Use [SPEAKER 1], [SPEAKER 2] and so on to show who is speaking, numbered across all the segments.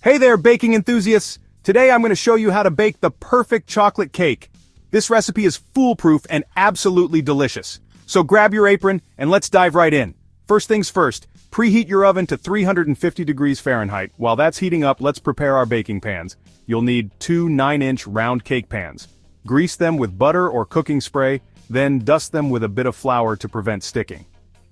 [SPEAKER 1] Hey there, baking enthusiasts! Today I'm going to show you how to bake the perfect chocolate cake. This recipe is foolproof and absolutely delicious. So grab your apron and let's dive right in. First things first, preheat your oven to 350 degrees Fahrenheit. While that's heating up, let's prepare our baking pans. You'll need two 9-inch round cake pans. Grease them with butter or cooking spray, then dust them with a bit of flour to prevent sticking.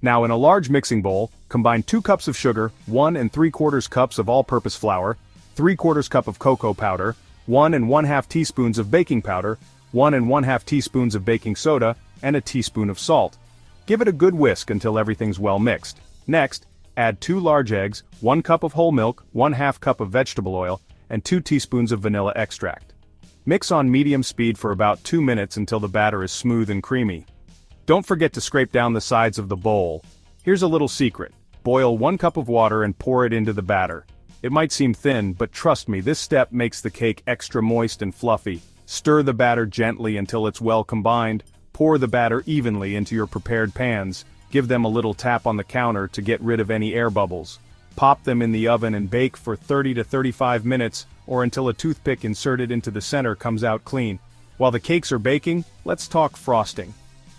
[SPEAKER 1] Now in a large mixing bowl, combine 2 cups of sugar, 1 3/4 cups of all-purpose flour, 3/4 cup of cocoa powder, 1 1/2 teaspoons of baking powder, 1 1/2 teaspoons of baking soda, and a teaspoon of salt. Give it a good whisk until everything's well mixed. Next, add 2 large eggs, 1 cup of whole milk, 1/2 cup of vegetable oil, and 2 teaspoons of vanilla extract. Mix on medium speed for about 2 minutes until the batter is smooth and creamy. Don't forget to scrape down the sides of the bowl. Here's a little secret. Boil 1 cup of water and pour it into the batter. It might seem thin, but trust me, this step makes the cake extra moist and fluffy. Stir the batter gently until it's well combined. Pour the batter evenly into your prepared pans. Give them a little tap on the counter to get rid of any air bubbles. Pop them in the oven and bake for 30 to 35 minutes, or until a toothpick inserted into the center comes out clean. While the cakes are baking, let's talk frosting.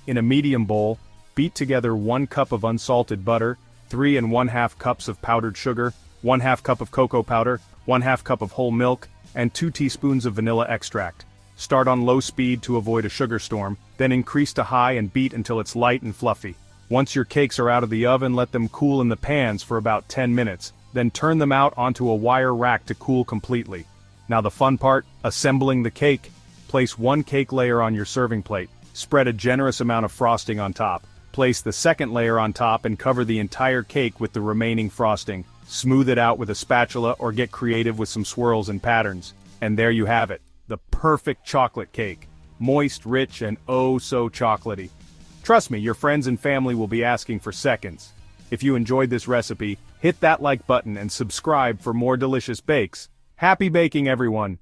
[SPEAKER 1] In a medium bowl, beat together 1 cup of unsalted butter, 3 1/2 cups of powdered sugar, 1/2 cup of cocoa powder, 1/2 cup of whole milk, and 2 teaspoons of vanilla extract. Start on low speed to avoid a sugar storm, then increase to high and beat until it's light and fluffy. Once your cakes are out of the oven, let them cool in the pans for about 10 minutes, then turn them out onto a wire rack to cool completely. Now the fun part, assembling the cake. Place 1 cake layer on your serving plate. Spread a generous amount of frosting on top. Place the second layer on top and cover the entire cake with the remaining frosting. Smooth it out with a spatula or get creative with some swirls and patterns. And there you have it, the perfect chocolate cake. Moist, rich, and oh so chocolatey. Trust me, your friends and family will be asking for seconds. If you enjoyed this recipe, hit that like button and subscribe for more delicious bakes. Happy baking, everyone!